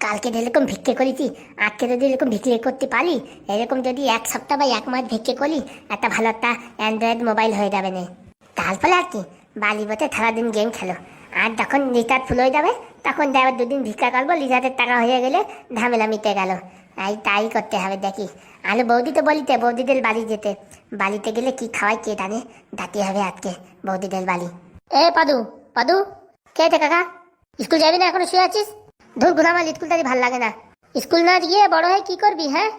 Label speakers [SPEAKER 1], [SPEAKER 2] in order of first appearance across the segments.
[SPEAKER 1] কালকে যেরকম ভিক্ষে করেছি, আজকে যদি এরকম ভিক্ষে করতে পারি, এরকম যদি এক সপ্তাহ বা এক মাস ভিক্ষে করি, একটা ভালো একটা অ্যান্ড্রয়েড মোবাইল হয়ে যাবে না। তারপরে আর কি, বালি বসে সারাদিন গেম খেলো। আর যখন রিচার্জ ফুল হয়ে যাবে, তখন যাই আবার দুদিন ভিক্ষা করবো, রিচার্জের টাকা হয়ে গেলে ঝামেলা মিটে গেল। তাই করতে হবে দেখি। আলো বৌদি তো বলিতে বৌদিদের বাড়ি যেতে, বাড়িতে গেলে কি খাওয়াই কে জানে, ডাকতে হবে আজকে বৌদিদের বাড়ি। পাদু, পাদু, কে রে কাকা? স্কুল যাবি না, এখনো শুয়ে আছিস? ধুর ঘুরা, আমার স্কুল তাই ভাল লাগে না। স্কুল না গিয়ে বড় হয়ে কি করবি? হ্যাঁ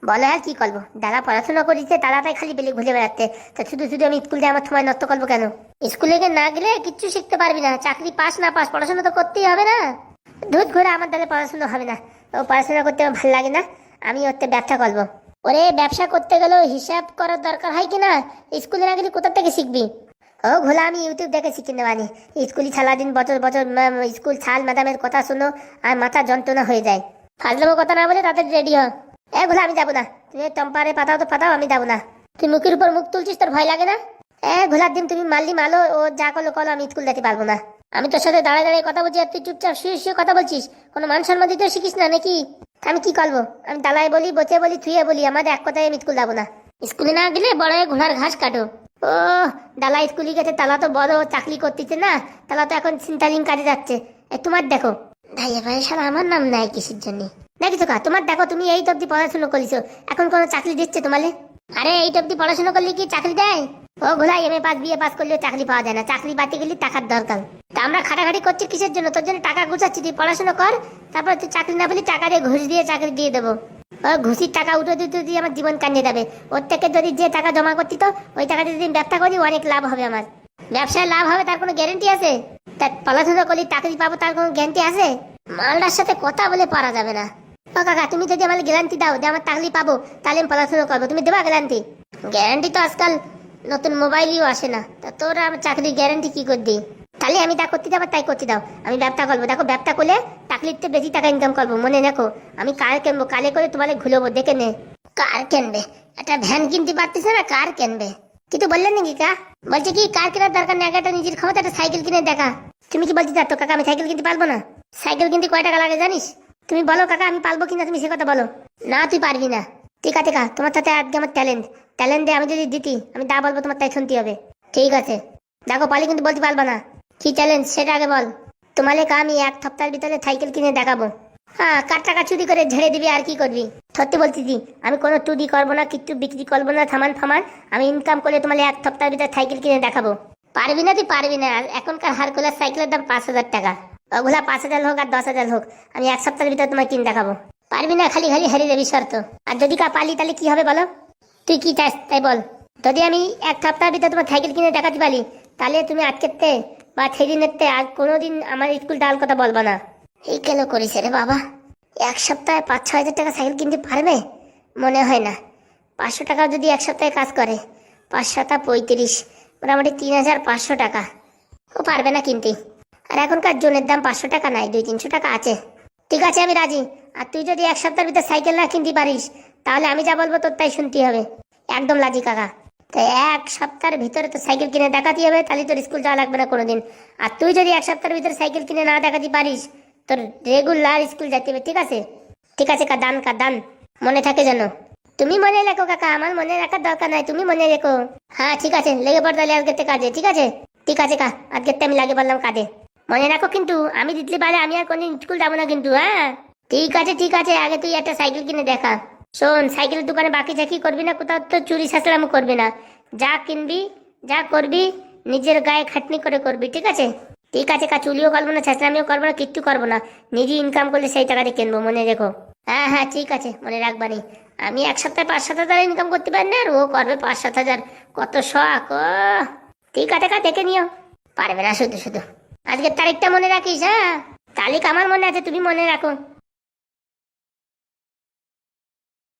[SPEAKER 1] বলো, আর কি করবো? যারা পড়াশোনা করেছে তারা তাই খালি বেলে ঘুরে বেড়াচ্ছে, তা শুধু শুধু আমি স্কুল যাই, আমার সময় নষ্ট করবো কেন? স্কুলে গিয়ে না গেলে কিচ্ছু শিখতে পারবি না, চাকরি পাস না পাস পড়াশোনা তো করতেই হবে না। ধুর ঘুরে, আমার দ্বারা পড়াশোনা হবে না, ও পড়াশোনা করতে আমার ভালো লাগে না। আমি ওতে ব্যবসা করবো। ওরে, ব্যবসা করতে গেলেও হিসাব করার দরকার হয় কি না? স্কুলে না গেলে কোথা থেকে শিখবি? ও ঘোলা, আমি ইউটিউব দেখে শিখে নেওয়ানি। স্কুলে সারাদিন বছর বছর স্কুল ছাল ম্যাডামের কথা শুনো আর মাথা যন্ত্রণা হয়ে যায়। ফাজলামো কথা না বলে তাদের রেডি হ। ঘোলা, আমি যাবো না। তুমি টম্পারে পাঠাও তো পাঠাও, আমি যাবো না। তুই মুখের উপর মুখ তুলছিস, তোর ভয় লাগে না? ঘোলার দিন তুমি মারলি মালো, ও যা করলো কলো, আমি স্কুল যেতে পারবো না। আমি তোর সাথে দাঁড়ায় দাঁড়িয়ে কথা বলছি আর তুই চুপচাপ শুয়ে শুয়ে কথা বলছিস। কোনো মান সম্মান দিতে শিখিস না নাকি? আমি কি করবো? আমি দালায় বলি, বসে বলি, থুয়ে বলি, আমাদের এক কথায় আমি স্কুল যাবো না। স্কুলে না গেলে বড় হয়ে ঘোড়ার ঘাস কাটো। ও দালা স্কুলে গেছে, তালা তো বড় চাকরি করতেছে না, তালা তো এখন সিন্টারিং কাজে যাচ্ছে। তোমার দেখো ভাইয়া ভাই, সারা আমার নাম নেয় কিসের জন্য? দেখেছো কা, তোমার দেখো, তুমি এই অব্দি পড়াশোনা করেছো, এখন কোনো চাকরি দিচ্ছে তোমালে? আরে এই অব্দি পড়াশোনা করলে কি চাকরি দেয়? ও ঘোলা, এমএ পাস বিএ পাস করলে চাকরি পাওয়া যায় না, চাকরি পাতে গেলে টাকার দরকার। তা আমরা খাটাখাটি করছি কিসের জন্য? তোর জন্য টাকা গুছাচ্ছি, তুই পড়াশোনা কর, তারপর তুই চাকরি না পেলে টাকা দিয়ে ঘুষ দিয়ে চাকরি দিয়ে দেবো। ঘুষির টাকা উঠে দিতে দিয়ে আমার জীবন কান্ডে যাবে। ওর থেকে যদি যে টাকা জমা করতি, তো ওই টাকা যদি ব্যবসা করি, অনেক লাভ হবে আমার। ব্যবসায় লাভ হবে তার কোনো গ্যারেন্টি আছে? তার পড়াশোনা করলে চাকরি পাবো তার কোনো গ্যারান্টি আছে? মালটার সাথে কথা বলে পারা যাবে না। ও কাকা, তুমি যদি আমার গ্যারান্টি দাও যে আমার চাকরি পাবো, তাহলে আমি পড়াশোনা করবো, তুমি দেবা গ্যারান্টি? গ্যারান্টি তো আজকাল নতুন মোবাইলও আসে না, তা তোরা আমার চাকরির গ্যারান্টি কি করে দিই? তাহলে আমি যা করতে যাবো তাই করতে দাও, আমি ব্যবসা করবো। দেখো, ব্যবসা করলে চাকরিতে বেশি টাকা ইনকাম করবো, মনে রাখো। আমি কার কিনবো, কালে করে তোমালে ঘুরবো, দেখে নে। কার কিনবে? একটা ভ্যান কিনতে পারতেছে না, কার কিনবে? কিছু বললেন নাকি কা? বলছে কি কার কেনার দরকার নেই, একটা নিজের ক্ষমতা একটা সাইকেল কিনে দেখা। তুমি কি বলতে চাচ্ছ কাকা, আমি সাইকেল কিনতে পারবো না? সাইকেল কিনতে কয় টাকা লাগে জানিস? তুমি বলো কাকা, আমি পারবো কিনা, তুমি সে কথা বলো। না, তুই পারবি না। ঠিক আছে কা, তোমার সাথে আজকে আমার ট্যালেন্ট দিয়ে আমি যদি দিতি, আমি তা বলবো, তোমার তাই শুনতে হবে। ঠিক আছে, দেখো পালি কিন্তু বলতে পারবা না। কি চ্যালেঞ্জ সেটা আগে বল। তোমালে কা আমি এক সপ্তাহের ভিতরে সাইকেল কিনে দেখাবো। হ্যাঁ, কার টাকা চুরি করে ঝেড়ে দিবি আর কি করবি? সত্যি বলতেছি, আমি কোনো চুরি করবো না, কিচ্ছু বিক্রি করবো না, সামান ফামান আমি ইনকাম করে তোমালে এক সপ্তাহের ভিতরে সাইকেল কিনে দেখাবো। পারবি না? তুই পারবি না। আর এখনকার হারকুলার সাইকেলের দাম 5,000 টাকা। ওগুলা 5,000 হোক আর 10,000 হোক, আমি এক সপ্তাহের ভিতরে তোমায় কিনে দেখাবো। পারবি না, খালি খালি হেরে যাবি শর্ত। আর যদি কা পালি, তাহলে কি হবে বলো? তুই কি চাস তাই বল। যদি আমি এক সপ্তাহের ভিতরে তোমার সাইকেল কিনে দেখাতে পারি, তাহলে তুমি আজকেরতে বা সেদিনেরতে আর কোনোদিন আমার স্কুল ডাল কথা বলবা না। এই কেন করিস রে বাবা? এক সপ্তাহে 5-6 হাজার টাকা সাইকেল কিনতে পারবে? মনে হয় না। 500 টাকা যদি এক সপ্তাহে কাজ করে, 5×7=35, মোটামুটি 3,500 টাকা। ও পারবে না কিনতে। আর এখনকার জনের দাম 500 টাকা নাই, 200-300 টাকা আছে। ঠিক আছে, আমি রাজি। আর তুই যদি এক সপ্তাহের ভিতরে সাইকেল না কিনতে পারিস, তাহলে আমি যা বলবো তোর তাই শুনতে হবে। একদম রাজি কাকা। তাই এক সপ্তাহের ভিতরে তো সাইকেল কিনে দেখাতে হবে, তাহলে তোর স্কুল যাওয়া লাগবে না কোনোদিন। আর তুই যদি এক সপ্তাহের ভিতরে সাইকেল কিনে না দেখাতে পারিস, তোর রেগুলার স্কুল যেতে হবে। ঠিক আছে? ঠিক আছে কা, দান মনে থাকে যেন। তুমি মনে রেখো কাকা, আমার মনে রাখার দরকার নাই, তুমি মনে রেখো। হ্যাঁ ঠিক আছে, লেগে পড় তাহলে আজকে কাজে। ঠিক আছে? ঠিক আছে কা, আজকে আমি লাগে বললাম কাজে। মনে রাখো কিন্তু, আমি দিতে পারে আমি আর কোনদিন স্কুল যাবো না কিন্তু। হ্যাঁ ঠিক আছে, ঠিক আছে, আগে তুই একটা সাইকেল কিনে দেখা। শোন, সাইকেলের দোকানে বাকি চাকি করবি না, কোথাও তো চুরি ছাঁচড়ামো করবি না। যা কিনবি, যা করবি, নিজের গায়ে খাটনি করে করবি। ঠিক আছে? ঠিক আছে কা, চুরিও করবো না, ছাঁচড়ামিও করবো না, কিচ্ছু করবো না। নিজে ইনকাম করলে সেই টাকা দিয়ে কিনবো, মনে রেখো। হ্যাঁ হ্যাঁ ঠিক আছে, মনে রাখবানি। আমি এক সপ্তাহে 5-7 হাজার ইনকাম করতে পারি না, আর ও করবে 5-7 হাজার। কত শখ! ও ঠিক আছে কা, দেখে নিও। পারবে না শুধু শুধু। আজকের তারিখটা মনে রাখিস। হ্যাঁ, তারিখ আমার মনে আছে, তুমি মনে রাখো।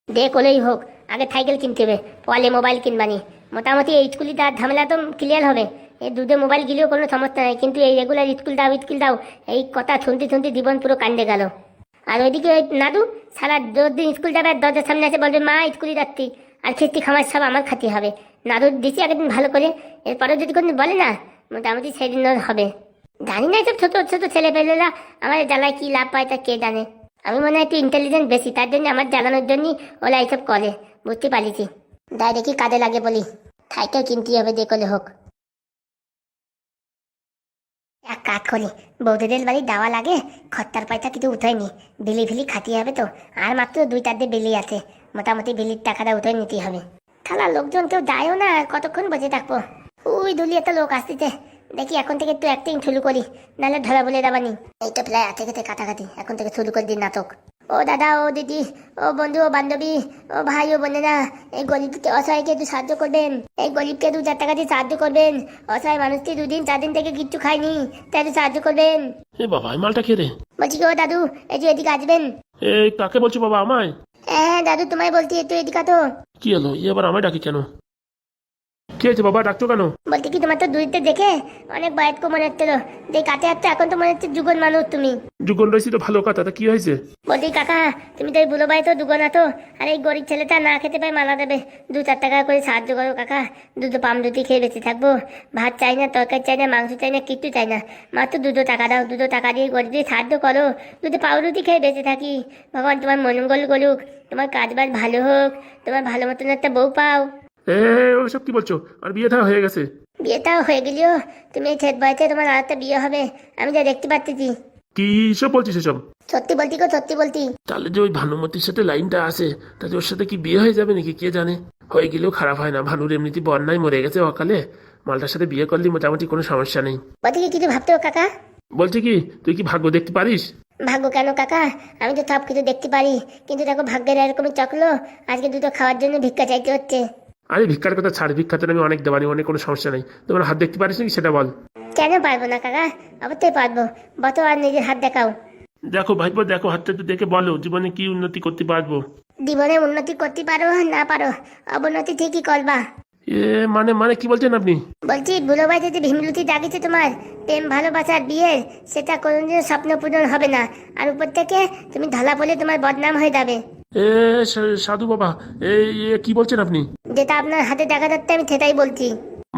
[SPEAKER 1] দেখ হলেই হোক, আগে সাইকেল কিনতে হবে, পরে মোবাইল কিনবানি। মোটামুটি এই স্কুলে তার ঝামেলা তো ক্লিয়ার হবে। এই দুধে মোবাইল গিলেও কোনো সমস্যা নেই, কিন্তু এই রেগুলার স্কুল দাও এই কথা শুনতে শুনতে জীবন পুরো কান্দে গেল। আর ওইদিকে ওই নাদু সারা দিন স্কুল যাবে, আর দরজার সামনে এসে বলবে মা স্কুলে যাচ্ছি, আর খেতে খামার সব আমার খাতে হবে। নাদুর দিচ্ছি একদিন ভালো করে, এরপরে যদি কোনদিন বলে না, মোটামুটি সেদিন হবে। জানি না, এসব ছোট ছোট ছেলে পেলেরা আমাদের জ্বালায় কি লাভ পায় তা কে জানে। আমি মনে হয় একটু ইন্টেলিজেন্ট বেশি, তার জন্য আমার জ্বালানোর জন্য ওরা এইসব করে, বুঝতে পারিছি। তাই দেখি কাজে লাগে বলি, সাইকেল কিনতেই হবে যে করে হোক। এক কাজ করি, বৌদিদের বাড়ি দেওয়া লাগে, খরচার পয়সা কিছু উঠোয়নি, বিলি ফিলি খাটিয়ে হবে তো। আর মাত্র 2-4 বিলি আছে, মোটামুটি বিলির টাকাটা উঠে নিতেই হবে। খেলার লোকজন কেউ যায়ও না, কতক্ষণ বসে থাকবো। ওই দুলি একটা লোক আসতেছে, দেখি এখন থেকে একটু অ্যাক্টিং শুরু করি, নাহলে ধরা বলে দেবানি। এই তো প্রায় আছে খেতে কাটাকাটি, এখন থেকে শুরু করে দিন নাটক। ও দাদা, ও দিদি, ও বন্ধু, ও বান্ধবী, ও ভাই, ও বোনেরা, এই গরিবকে অসহায়কে একটু সাহায্য করবেন, এই গরিবকে 2-4 টাকা দিয়ে সাহায্য করবেন। অসহায় মানুষটি 2-4 দিন থেকে কিচ্ছু খায়নি, তাই একটু সাহায্য করবেন।
[SPEAKER 2] এ বাবা, এই মালটা কে রে?
[SPEAKER 1] বলছি কি ও দাদু, এই যে এদিকে আসবেন।
[SPEAKER 2] এই কাকে বলছো বাবা? আমায়?
[SPEAKER 1] হ্যাঁ দাদু, তোমায় বলছি, একটু এদিকে তো।
[SPEAKER 2] কি হলো? আবার আমায় ডাকি কেন? কি হয়েছে বাবা, ডাকছো কেন?
[SPEAKER 1] বলতে কি, তোমার তো দূরিতে দেখে অনেক বয়স্ক মনে হচ্ছিল, যে কাটে যাচ্ছে, এখন তো মনে হচ্ছে যুগন মানুষ তুমি।
[SPEAKER 2] যুগন রয়েছি তো ভালো কথা, তা কি হয়েছে?
[SPEAKER 1] বলছি কাকা, তুমি তো এই বুলো ভাই তো দুগো না তো, আর এই গরিব ছেলেটা না খেতে পায় মালা দেবে, 2-4 টাকা করে সাহায্য করো কাকা। দুটো পাম দুটি খেয়ে বেঁচে থাকবো, ভাত চাই না, তরকারি চাই না, মাংস চাই না, কিচ্ছু চাই না, মাত্র 2 টাকা দাও, 2 টাকা দিয়ে গরিব দিয়ে সাহায্য করো, 2 পাউরুটি খেয়ে বেঁচে থাকি। ভগবান তোমার মঙ্গল করুক, তোমার কাজবাজ ভালো হোক, তোমার ভালো মতন একটা বউ পাও।
[SPEAKER 2] এ ওসব কি বলছো? আর বিয়ে থা হয়ে গেছে।
[SPEAKER 1] বিয়েটাও হয়ে গেলেও তুমি এই ছেদ বয়সে তোমার আর একটা বিয়ে হবে, আমি যা দেখতে পাচ্ছি।
[SPEAKER 2] কি সব বলছিস এসব?
[SPEAKER 1] সত্যি বলতি গো, সত্যি বলতি।
[SPEAKER 2] তাহলে যে ওই ভানুমতির সাথে লাইনটা আছে, তাহলে ওর সাথে কি বিয়ে হয়ে যাবে নাকি কে জানে। হয়ে গেলেও খারাপ হয় না, ভানুর এমনিতে বন্যায় মরে গেছে অকালে, মালটার সাথে বিয়ে করলি মোটামুটি কোনো সমস্যা নেই।
[SPEAKER 1] বলতে কি কিছু ভাবতেও কাকা?
[SPEAKER 2] বলছি কি, তুই কি ভাগ্য দেখতে পারিস?
[SPEAKER 1] ভাগ্য কেন কাকা, আমি তো সব কিছু দেখতে পারি, কিন্তু দেখো ভাগ্যের এরকমই চকলো, আজকে 2 খাওয়ার জন্য ভিক্ষা চাইতে হচ্ছে।
[SPEAKER 2] আরে ভিক্ষার কথা ছাড়, ভিক্ষাতে আমি অনেক দেবানি, অনেক কোনো সমস্যা নেই। তোমার হাত দেখতে পারিস নাকি সেটা বল।
[SPEAKER 1] কেন পারবো না কাকা, অবশ্যই পারবো, বতো আর নিজের হাত দেখাও।
[SPEAKER 2] দেখো ভাইপো, দেখো হাতটা একটু দেখে বলো জীবনে কি উন্নতি করতে পারবো।
[SPEAKER 1] জীবনে উন্নতি করতে পারো না পারো, অবনতি ঠিকই করবা।
[SPEAKER 2] এ মানে মানে কি বলছেন আপনি?
[SPEAKER 1] বলছি বুলো ভাই যে ভীমলুতি ডাকিছে তোমার প্রেম ভালোবাসার বিয়ে, সেটা কোনোদিন স্বপ্ন পূরণ হবে না, আর উপর থেকে তুমি ধলা বলে তোমার বদনাম হয়ে যাবে।
[SPEAKER 2] এ সাধু বাবা, কি বলছেন আপনি?
[SPEAKER 1] যেটা আপনার হাতে দেখা যাচ্ছে আমি সেটাই বলছি।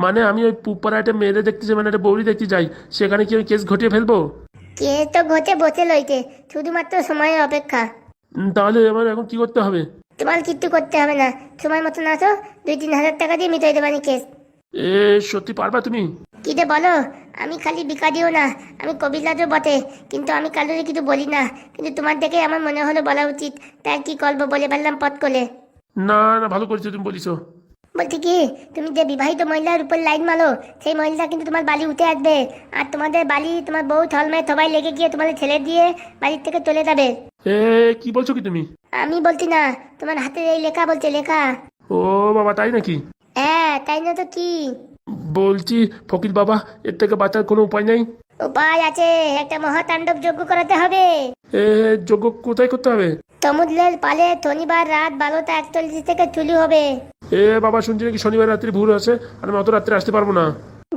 [SPEAKER 2] মানে আমি ওই পুপারা একটা মেয়েদের দেখতে যাই, মানে একটা বৌরি দেখতে যাই, সেখানে কি আমি কেস ঘটিয়ে ফেলবো?
[SPEAKER 1] কে তো ঘটে বসে লইতে, শুধুমাত্র সময়ের অপেক্ষা।
[SPEAKER 2] তাহলে আমার এখন কি করতে হবে?
[SPEAKER 1] তোমার কিচ্ছু করতে হবে না, সময় মতন আসো, 2-3 হাজার টাকা দিয়ে মিটাই দেবানি কেস।
[SPEAKER 2] এ সত্যি পারবা তুমি?
[SPEAKER 1] কি যে বলো, আমি খালি বিকারিও না, আমি কবিরাজও বটে, কিন্তু আমি কারোরই কিছু বলি না, কিন্তু তোমার দেখে আমার মনে হলো বলা উচিত, তাই কি করবো বলে ফেললাম পট করে।
[SPEAKER 2] না না, ভালো করেছো তুমি বলিছো।
[SPEAKER 1] বলছি কি, তুমি যে বিবাহিত মহিলার উপর লাইন মারো, সেই মহিলা কিন্তু তোমার বালি উঠে আসবে, আর তোমাদের বালি তোমার বউ থলমায় সবাই লেগে গিয়ে তোমাদের ছেলে দিয়ে বাড়ির থেকে চলে যাবে।
[SPEAKER 2] এ কি বলছো কি তুমি?
[SPEAKER 1] আমি বলছি না, তোমার হাতে এই লেখা বলছে, লেখা।
[SPEAKER 2] ও বাবা, তাই নাকি?
[SPEAKER 1] হ্যাঁ, তাই না তো কি।
[SPEAKER 2] বলছি ফকির বাবা, এর থেকে বাঁচার কোনো উপায় নেই?
[SPEAKER 1] উপায় আছে, একটা মহাতাণ্ডব যজ্ঞ করাতে হবে।
[SPEAKER 2] যোগ্য কোথায় করতে হবে?
[SPEAKER 1] সমুদ্রের পালে শনিবার রাত 12:41 থেকে শুরু হবে।
[SPEAKER 2] বাবা, শুনছি নাকি শনিবার রাত্রি ভোর আছে, আর আমি অত রাত্রে আসতে পারবো না।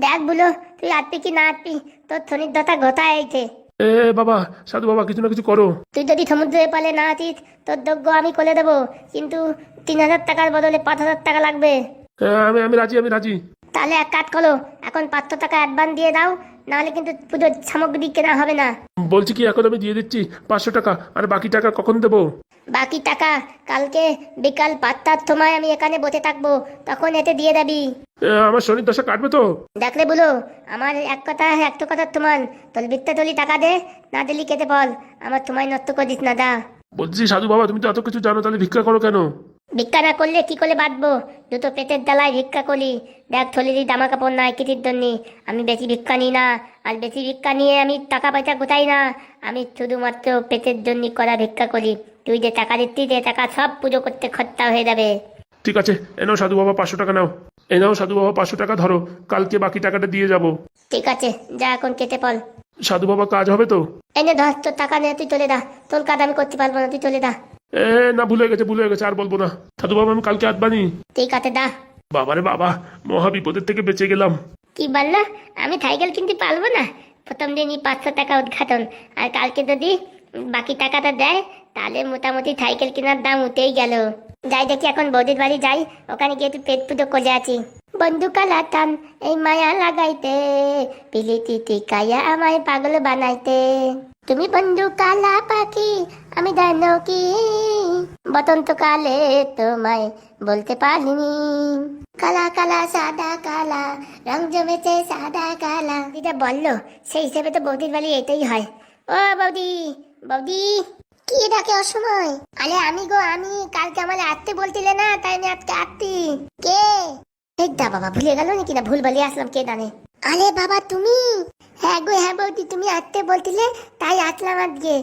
[SPEAKER 1] দেখ বুলো, তুই আসবি কি না আসবি, তোর শনির দশা ঘটায় এইছে।
[SPEAKER 2] বাবা, সাধু বাবা, কিছু না কিছু করো।
[SPEAKER 1] তুই যদি সমুদ্রের পালে না আসিস, তোর যজ্ঞ আমি করে দেবো, কিন্তু 3,000 টাকার বদলে 5,000 টাকা লাগবে।
[SPEAKER 2] আমি রাজি, আমি রাজি।
[SPEAKER 1] তাহলে এক কাজ করো, এখন 500 টাকা অ্যাডভান্স দিয়ে দাও, নাহলে কিন্তু পুজোর সামগ্রী কেনা হবে না।
[SPEAKER 2] বলছি কি, এখন আমি দিয়ে দিচ্ছি 500 টাকা, আর বাকি টাকা কখন দেবো?
[SPEAKER 1] বাকি টাকা কালকে বিকাল 5টার সময় আমি এখানে বসে থাকবো, তখন এতে দিয়ে দেবি।
[SPEAKER 2] আমার শনির দশা কাটবে তো?
[SPEAKER 1] দেখলে বলো, আমার এক কথা একটা কথা তোমার, তোর বিত্তে তলি টাকা দে, না দিলি কেটে বল, আমার সময় নষ্ট করিস না দা।
[SPEAKER 2] বলছি সাধু বাবা, তুমি তো এত কিছু জানো, তাহলে ভিক্ষা করো কেন?
[SPEAKER 1] ভিক্ষা না করলে কি করে বাঁচবো, দুটো পেটের জ্বালায় ভিক্ষা করি। দেখ থলিরই জামা কাপড় নাই কিটির জন্য, আমি বেশি ভিক্ষা নিই না, আর বেশি ভিক্ষা নিয়ে আমি টাকা পয়সা গোটাই না, আমি শুধুমাত্র পেটের জন্য করা ভিক্ষা করি। তুই যে টাকা দিচ্ছিস, যে টাকা সব পুজো করতে খরচা হয়ে যাবে।
[SPEAKER 2] ঠিক আছে, এ নাও সাধু বাবা 500 টাকা নাও। এ নাও সাধু বাবা 500 টাকা ধরো, কালকে বাকি টাকাটা দিয়ে যাব।
[SPEAKER 1] ঠিক আছে, যা এখন কেটে পড়।
[SPEAKER 2] সাধু বাবা, কাজ হবে তো?
[SPEAKER 1] এনে ধর, তোর টাকা নিয়ে তুই চলে দা, তোর কাজ আমি করতে পারবো না, তুই চলে দা।
[SPEAKER 2] না, ভুলে গেছে, ভুলে গেছে, আর বলবো না। সাধু বাবা, আমি কালকে আসবানি।
[SPEAKER 1] ঠিক আছে দা।
[SPEAKER 2] বাবারে বাবা, মহা বিপদের থেকে বেঁচে গেলাম।
[SPEAKER 1] কি বললো, আমি সাইকেল কিনতে পারবো না? প্রথম দিনই 500 টাকা উদ্ঘাটন, আর কালকে যদি বাকি টাকাটা দেয়, তাহলে মোটামুটি সাইকেল কেনার দাম উঠেই গেল। যাই দেখি এখন বৌদির বাড়ি যাই, ওখানে গিয়ে একটু পেট পুজো করে আছি। বন্ধু কালাতান এই মায়া লাগাইতে, পিলিতি টিকাইয়া আমায় পাগল বানাইতে। তুমি বন্ধু কালা পাখি, আমি দানকি, বসন্তকালে তোমায় বলতে পারিনি। কালা কালা সাদা কালা, রং জমেছে সাদা কালা। দিদা বললো, সেই হিসেবে তো বৌদির বাড়ি এটাই হয়। ও বৌদি, বৌদি। কি ডাকে অসময়? আরে আমি গো আমি, কালকে আমার আসতে বলছিলে না, তাই আমি আজকে আসছি। কে? এই দা বাবা, ভুলে গেল নাকি, না ভুল বলে আসলাম, কে জানে। আরে বাবা তুমি? হ্যাঁ গো হ্যাঁ বৌদি, তুমি আসতে বলছিলে তাই আসলাম আজকে।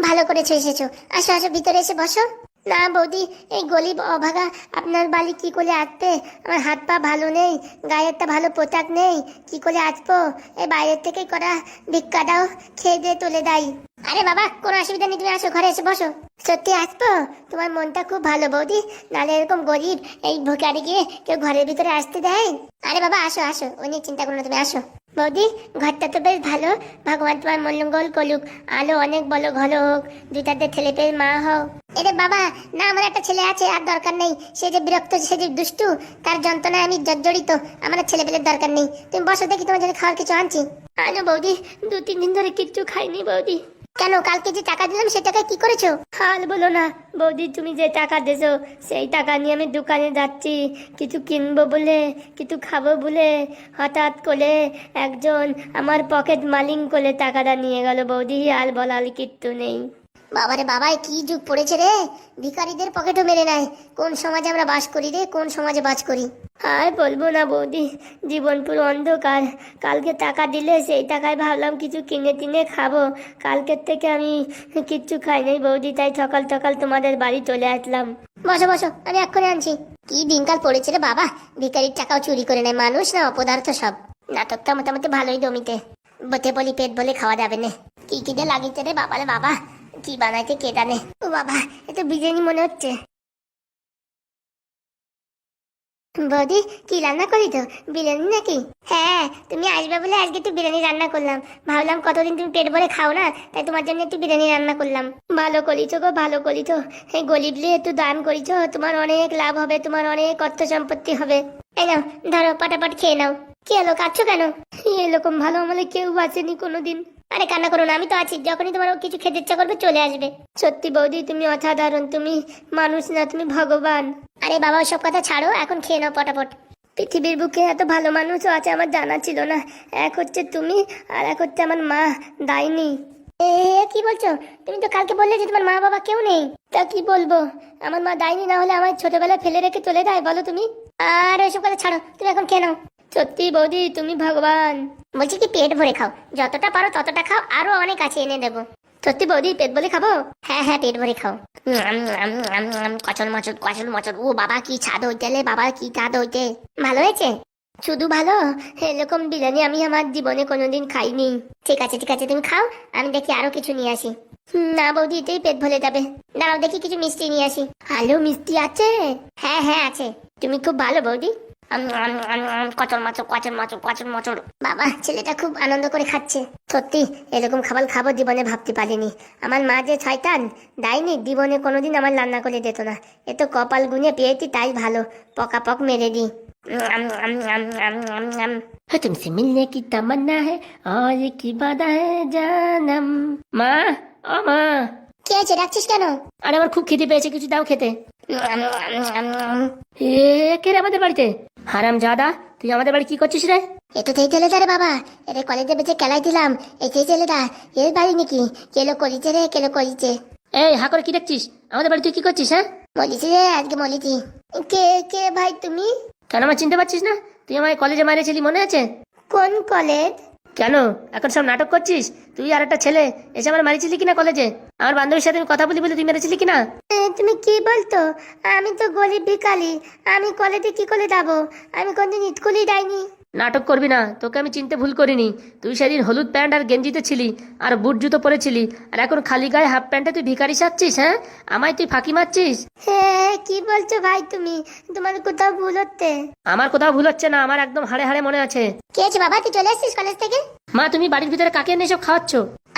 [SPEAKER 1] ভালো করেছো এসেছো, আসো আসো ভিতরে এসে বসো। না বৌদি, এই গরিব অভাগা আপনার বাড়ি কি করে আসবে? আমার হাত পা ভালো নেই, গায়ে একটা ভালো পোশাক নেই, কি করে আসবো? এই বাইরের থেকে করা ভিক্ষা দাও, খেয়ে দিয়ে তুলে দেয়। আরে বাবা কোনো অসুবিধা নেই, তুমি আসো ঘরে এসে বসো। সত্যি আসবো? তোমার মনটা খুব ভালো বৌদি, নাহলে এরকম গরিব এই ভিখারি গিয়ে কেউ ঘরের ভিতরে আসতে দেয়? আরে বাবা আসো আসো, ওই নিয়ে চিন্তা করো না, তুমি আসো। বৌদি ঘরটা তো বেশ ভালো, ভগবান তোমার মঙ্গল করুক, আলো অনেক বলো ঘন হোক, দুইটাতে ছেলে পেয়ে মা হোক। এরে বাবা না, আমার একটা ছেলে আছে, আর দরকার নেই। সে যে বিরক্ত, সে যে দুষ্টু, তার যন্ত্রণায় আমি জর্জরিত, আমার ছেলে পেলের দরকার নেই। তুমি বসো, দেখি তোমার জন্য খাওয়ার কিছু আনছি। আনো বৌদি, 2-3 দিন ধরে কিচ্ছু খাইনি বৌদি। কেন, কালকে যে টাকা দিলাম সে টাকা কি করেছো? হাল বলো না বৌদি, তুমি যে টাকা দিয়েছো সেই টাকা নিয়ে আমি দোকানে যাচ্ছি কিছু কিনবো বলে, কিছু খাবো বলে, হঠাৎ করে একজন আমার পকেট মালিং করে টাকাটা নিয়ে গেল বৌদি, আর বলার কিচ্ছু নেই। বাবারে বাবা, কি যুগ পড়েছে রে, ভিখারিদের পকেটও মেরে নেয়। কোন সমাজে আমরা বাস করি রে, কোন সমাজে বাস করি। আর বলবো না বৌদি, জীবন পুরো অন্ধকার। কালকে টাকা দিলে সেই টাকায় ভাবলাম কিছু কিনে টিনে খাবো, কালকের থেকে আমি কিচ্ছু খাই নাই বৌদি, তাই সকাল সকাল তোমাদের বাড়ি চলে আসলাম। বসো বসো, আমি এক্ষুনি আনছি। কি দিনকাল পড়েছে রে বাবা, ভিখারির টাকাও চুরি করে নেয় মানুষ, না অপদার্থ সব। নাটকটা মোটামুটি ভালোই জমিতে, বতে বলি পেট বলে খাওয়া যাবে না। কি কি যে লাগিয়েছে রে বাবা রে বাবা, কি বানাইছে কে জানে। ও বাবা, এটা বিরিয়ানি মনে হচ্ছে। বৌদি কি রান্না করি তো, বিরিয়ানি নাকি? হ্যাঁ, তুমি আসবে বলে আজকে একটু বিরিয়ানি রান্না করলাম। ভাবলাম কতদিন তুমি পেট ভরে খাও না, তাই তোমার জন্য একটু বিরিয়ানি রান্না করলাম। ভালো করিছো গো, ভালো করিছো। এই গরিবলে একটু দান করিছো, তোমার অনেক লাভ হবে, তোমার অনেক অর্থ সম্পত্তি হবে। এই নাও ধরো, পটাপট খেয়ে নাও। কি হলো, কাঁদছো কেন? এরকম ভালো আমলে কেউ বাঁচেনি কোনোদিন। আরে কান্না করো না, আমি তো আছি, যখনই তোমার কিছু খেতে ইচ্ছা করবে চলে আসবে। সত্যি বৌদি তুমি অসাধারণ, তুমি মানুষ না, তুমি ভগবান। আরে বাবা সব কথা ছাড়ো, এখন খেয়ে নাও পটাপট। পৃথিবীর বুকে এত ভালো মানুষও আছে আমার জানা ছিল না। এক হচ্ছে তুমি, আর এক হচ্ছে আমার মা ডাইনি। এ কি বলছো? তুমি তো কালকে বললে যে তোমার মা বাবা কেউ নেই। তা কি বলবো, আমার মা ডাইনি না হলে আমার ছোটবেলায় ফেলে রেখে চলে যায় বলো তুমি? আর ওইসব কথা ছাড়ো, তুমি এখন খেয়ে নাও। সত্যি বৌদি তুমি ভগবান। বলছি কি পেট ভরে খাও, যতটা পারো ততটা খাও, আরো অনেক আছে এনে দেবো। সত্যি বৌদি পেট ভরে খাবো? হ্যাঁ হ্যাঁ পেট ভরে খাও। কচল মচল কচল মচল, ও বাবা কি ছাদ হইতেলে, বাবা কি ছাদ হইতে। ভালো হয়েছে? শুধু ভালো? এরকম বিরিয়ানি আমি আমার জীবনে কোনোদিন খাইনি। ঠিক আছে ঠিক আছে, তুমি খাও, আমি দেখি আরো কিছু নিয়ে আসি। না বৌদি এতেই পেট ভরে যাবে, দাঁড়াও দেখি কিছু মিষ্টি নিয়ে আসি। আলু মিষ্টি আছে? হ্যাঁ হ্যাঁ আছে। তুমি খুব ভালো বৌদি। কচল মাচল কচল মাচল কচল মচল। বাবা ছেলেটা খুব আনন্দ করে খাচ্ছে। সত্যি এরকম খাবার খাবো জীবনে ভাবতে পারিনি। আমার মা যে শয়তান ডাইনি, জীবনে কোনোদিন আমার রান্না করে দিত না। এ তো কপাল গুনে পেয়েছি তাই ভালো, পকাপক মেরে দিই। तुमसे मिलने की तमन्ना है और की वादा है जानम। মা, ও মা। কে আছে, ডাকছিস কেন? আরে আমার খুব খিদে পেয়েছে, কিছু দাও খেতে। এ কে রে আমাদের বাড়িতে? হারাম জাদা, তুই আমাদের বাড়ি কি করছিস রে? এটা সেই ছেলেটা রে বাবা, এটা কলেজে বেঁচে খেলাই দিলাম, এই সেই ছেলেটা। এর বাড়ি নাকি? কেলো করিছে রে, কেলো করিছে। এই হা করে কি দেখছিস, আমাদের বাড়ি তুই কি করছিস? হ্যাঁ বলিছি রে, আজকে বলিছি। কে কে ভাই তুমি? কেন আমার চিনতে পারছিস না? তুই আমায় কলেজে মারেছিলি মনে আছে? কোন কলেজ? কেন এখন সব নাটক করছিস? তুই আর একটা ছেলে এসে আমার মারিছিলি কিনা কলেজে? আমার বান্ধবীর সাথে আমি কথা বলি বলে তুই মেরেছিলি কিনা? তুমি কি বলতো? আমি তো গরিব ভিখারি, আমি কলেজে কি করে যাবো? আমি কোনদিন স্কুলেই যাইনি। নাটক করবি না, তোকে আমি চিনতে ভুল করিনি। তুই সেদিন হলুদ প্যান্ট আর গেঞ্জিতে ছিলি, আর বুট জুতো পরেছিলি, আর এখন খালি গায়ে হাফ প্যান্টে তুই ভিখারি সাজছিস। হ্যাঁ আমায় তুই ফাঁকি মারছিস? হ্যাঁ কি বলছো ভাই তুমি? তোমার কোথাও ভুল হচ্ছে। আমার কোথাও ভুল হচ্ছে না, আমার একদম হাড়ে হাড়ে মনে আছে। কে আছে বাবা, তুই চলে আসছিস কলেজ থেকে? মা তুমি বাড়ির ভিতরে কাকে এনে সব খাওয়াচ্ছ?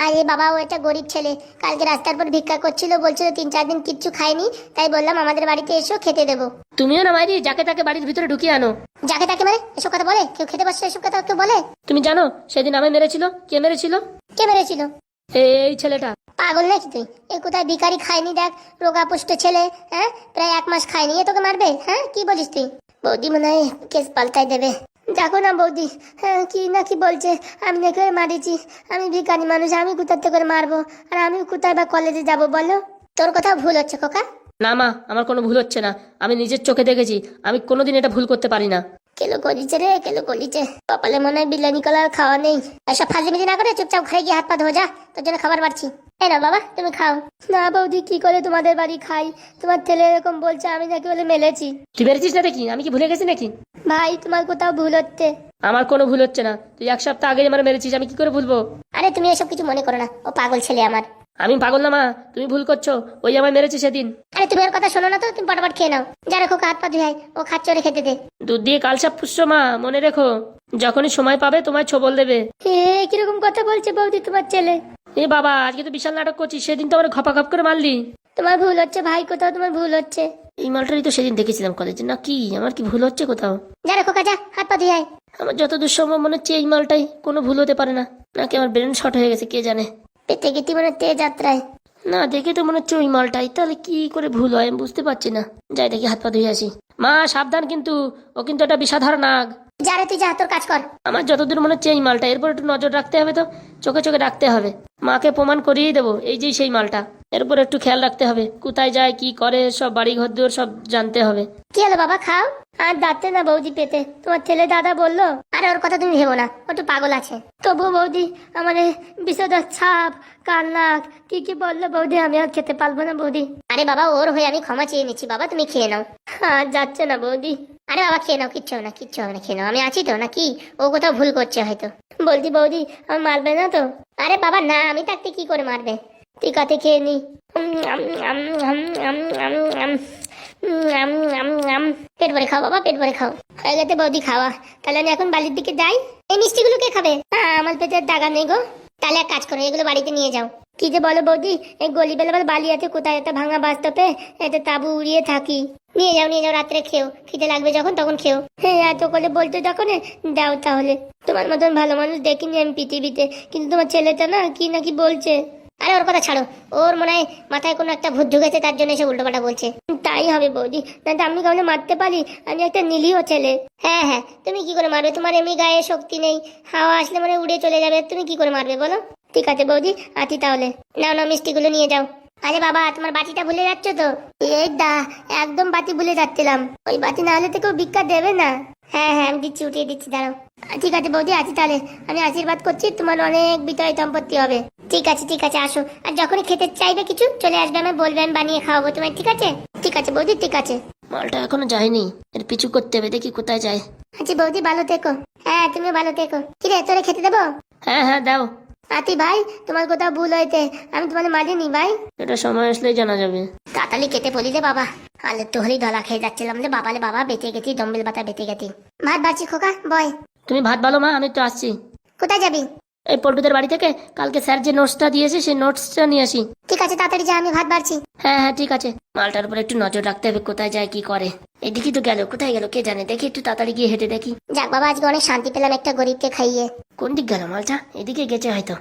[SPEAKER 1] আরে বাবা ও একটা গরিব ছেলে, কালকে রাস্তার পর ভিক্ষা করছিল, বলছিল 3-4 দিন কিচ্ছু খায়নি, তাই বললাম আমাদের বাড়িতে এসো খেতে দেবো। তুমিও না মাইরি যাকে তাকে বাড়ির ভিতরে ঢুকিয়ে আনো। যাকে তাকে মানে এসব কথা বলে? কেউ খেতে বসছে এসব কথা কেউ বলে? তুমি জানো সেদিন আমায় মেরেছিল? কে মেরেছিল? কে মেরেছিল?
[SPEAKER 3] এই ছেলেটা
[SPEAKER 1] পাগল নাকি তুই? এ কোথায় ভিখারি খায়নি দেখ, রোগা পুষ্ট ছেলে, হ্যাঁ প্রায় 1 মাস খায়নি, এ তোকে মারবে? হ্যাঁ কি বলিস তুই? বৌদি মনে হয় কেস পাল্টাই দেবে। দেখো না বৌদি, হ্যাঁ কি না কি বলছে, আমি নাকি ওরে মারিছি, আমি ভিখারি মানুষ, আমি কোথাতে করে মারবো, আর আমি কোথায় বা কলেজে যাব বলো? তোর কোথাও ভুল হচ্ছে খোকা।
[SPEAKER 3] না মা, আমার কোনো ভুল হচ্ছে না, আমি নিজের চোখে দেখেছি, আমি কোনোদিন এটা ভুল করতে পারি না।
[SPEAKER 1] কেলো করিছে রে, কেলো করিছে, কপালে মনে হয় বিরিয়ানি কলার খাওয়া নেই। এসব ফাজলিমিজি না করে চুপচাপ ঘরে গিয়ে হাত পা ধো যা, তোর জন্য খাবার বাড়ছি। এই না বাবা তুমি খাও। না বৌদি কি করে তোমাদের বাড়ি খাই, তোমার ছেলে এরকম বলছে আমি নাকি বলে মেলেছি।
[SPEAKER 3] তুই বেড়েছিস না দেখি, আমি কি ভুলে গেছি নাকি?
[SPEAKER 1] ভাই তোমার কোথাও ভুল হচ্ছে।
[SPEAKER 3] আমার কোনো ভুল হচ্ছে না, তুই 1 সপ্তাহ আগে আমার মেরেছিস, আমি কি করে ভুলবো?
[SPEAKER 1] আরে তুমি এসব কিছু মনে করো না, ও পাগল ছেলে আমার।
[SPEAKER 3] আমি পাগল না মা, তুমি ভুল করছো, ওই আমায় মেরেছে সেদিন।
[SPEAKER 1] আরে তুমি ওর কথা শোনো না তো, তুমি পটাপট খেয়ে নাও। যা রেখো হাত পা ধুয়ে আয়, ও খাচ্ছে ওরে খেতে দে।
[SPEAKER 3] দুধ দিয়ে কালসাপ পুষছো মা, মনে রেখো, যখনই সময় পাবে তোমায় ছোবল দেবে।
[SPEAKER 1] এ কিরকম কথা বলছে বৌদি তোমার ছেলে?
[SPEAKER 3] এ বাবা, আজকে তো বিশাল নাটক করছিস, সেদিন তো আমার ঘপাঘপ করে মারলি।
[SPEAKER 1] তোমার ভুল হচ্ছে ভাই, কোথাও তোমার ভুল হচ্ছে।
[SPEAKER 3] এই মালটারই তো সেদিন দেখেছিলাম কলেজে, না কি আমার কি ভুল হচ্ছে কোথাও?
[SPEAKER 1] যা রেখো যা হাত পা ধুয়ে আয়।
[SPEAKER 3] আমার যতদূর সম্ভব মনে হচ্ছে এই মালটাই, কোনো ভুল হতে পারে না, নাকি আমার ব্রেন শর্ট হয়ে গেছে কে জানে।
[SPEAKER 1] পেতে গেতি মানে তেজ যাত্রায়।
[SPEAKER 3] না দেখে তো মনে হচ্ছে ওই মালটাই, তাহলে কি করে ভুল হয় আমি বুঝতে পারছি না। যাই দেখি হাত পা ধুয়ে আসি। মা সাবধান কিন্তু, ও কিন্তু একটা বিষাধার নাগ।
[SPEAKER 1] যা রে তুই যা, তোর কাজ কর।
[SPEAKER 3] আমার যতদূর মনে হচ্ছে এই মালটা, এরপর একটু নজর রাখতে হবে, তো চোখে চোখে রাখতে হবে, মাকে প্রমাণ করিয়েই দেবো এই যে সেই মালটা। এরপর একটু খেয়াল রাখতে হবে, কোথায় যায় কি করে, সব বাড়ি ঘর দুয়ার সব জানতে হবে।
[SPEAKER 1] কি হলো বাবা খাও। আর দাঁতে না বৌদি পেতে, তোমার ছেলে দাদা বললো। আরে ওর কথা তুমি ভেবো না, ও তো পাগল আছে। তবু বৌদি আমার বিষধর ছাপ, কান্নাক কি কি বললো বৌদি, আমি আর খেতে পারবো না বৌদি। আরে বাবা ওর হয়ে আমি ক্ষমা চেয়ে নিচ্ছি বাবা, তুমি খেয়ে নাও। আর যাচ্ছে না বৌদি। আরে বাবা খেয়ে নাও, কিচ্ছু হবে না, কিচ্ছু হবে না, খেয়ে নাও, আমি আছি তো নাকি? ও কোথাও ভুল করছে হয়তো। বলছি বৌদি আমার মারবে না তো? আরে বাবা না, আমি থাকতে কি করে মারবে। ঠিক আছে খেয়ে নি। পেট ভরে খাও বাবা, পেট ভরে খাও। হয়ে গেছে বৌদি খাওয়া, তাহলে আমি এখন বাড়ির দিকে যাই। এই মিষ্টিগুলো কে খাবে? হ্যাঁ আমার পেটের দাগা নেই গো। তাহলে এক কাজ করো, এগুলো বাড়িতে নিয়ে যাও। কি যে বলো বৌদি, এই গলি বেলা বালি আছে কোথায়, একটা ভাঙা বাস্তবে একটা তাবু উড়িয়ে থাকি। নিয়ে যাও নিয়ে যাও, রাত্রে খেও, খিদে লাগবে যখন তখন খেও। হ্যাঁ এত করে বলতে যখন দাও তাহলে। তোমার মতন ভালো মানুষ দেখিনি আমি পৃথিবীতে, কিন্তু তোমার ছেলেটা না কি নাকি বলছে। আরে ওর কথা ছাড়ো, ওর মনে হয় মাথায় কোনো একটা ভূত ঢুকেছে, তার জন্য এসে উল্টোপাল্টা বলছে। তাই হবে বৌদি, না তো আমি কাউকে মারতে পারি? আমি একটা নিরীহ ছেলে। হ্যাঁ হ্যাঁ তুমি কি করে মারবে, তোমার এমনি গায়ে শক্তি নেই, হাওয়া আসলে মানে উড়ে চলে যাবে, তুমি কি করে মারবে বলো? ঠিক আছে বৌদি আছি তাহলে, নাও নাও মিষ্টিগুলো নিয়ে যাও। আরে বাবা তোমার বাটিটা ভুলে যাচ্ছ তো? এই দা একদম বাটি ভুলে যাচ্ছিলাম, ওই বাটি না হলে তো কেউ ভিক্ষা দেবে না। হ্যাঁ হ্যাঁ আমি দিচ্ছি, উঠিয়ে দিচ্ছি, দাঁড়াও। ঠিক আছে বৌদি আছি তাহলে, আমি আশীর্বাদ করছি তোমার অনেক বিতয় সম্পত্তি হবে। ঠিক আছে ঠিক আছে আসো, আর যখনই খেতে চাইবে কিছু চলে আসবে, আমি বলবে, আমি বানিয়ে খাওয়াবো তোমায়। ঠিক আছে ঠিক আছে বৌদি ঠিক আছে।
[SPEAKER 3] মালটা এখনো যায়নি, এর পিছু করতে হবে, দেখি কোথায় যায়।
[SPEAKER 1] আচ্ছা বৌদি ভালো থেকো। হ্যাঁ তুমি ভালো থেকো। কিরে তোরে খেতে দেবো?
[SPEAKER 3] হ্যাঁ হ্যাঁ দাও।
[SPEAKER 1] আতি ভাই তোমার কোথাও ভুল হয়েছে, আমি তোমার মারিনি ভাই।
[SPEAKER 3] এটা সময় আসলেই জানা যাবে।
[SPEAKER 1] তাড়াতাড়ি কেটে বলি রে বাবা, আলে তোহরি ধলা খেয়ে যাচ্ছিলাম রে বাবা, রে বাবা বেঁচে গেছি, ডম্বেল বাতা বেঁচে গেছি। ভাত বাড়ছি খোকা বয়।
[SPEAKER 3] তুমি ভাত ভালো মা, আমি তো আসছি।
[SPEAKER 1] কোথায় যাবি?
[SPEAKER 3] এই পল্টুদের বাড়ি থেকে কালকে স্যার যে নোটসটা দিয়েছে সেই নোটসটা নিয়ে আসি।
[SPEAKER 1] ঠিক আছে তাড়াতাড়ি যা, আমি ভাত বাড়ছি।
[SPEAKER 3] হ্যাঁ হ্যাঁ ঠিক আছে। মালটার উপর একটু নজর রাখতে হবে, কোথায় যায় কি করে। এদিকে তো গেল, কোথায় গেল কে জানে, দেখি একটু তাড়াতাড়ি গিয়ে হেঁটে দেখি।
[SPEAKER 1] যাক বাবা আজকে অনেক শান্তি পেলাম একটা গরিবকে খাইয়ে।
[SPEAKER 3] কোন দিক গেল মালটা, এদিকে গেছে হয়তো।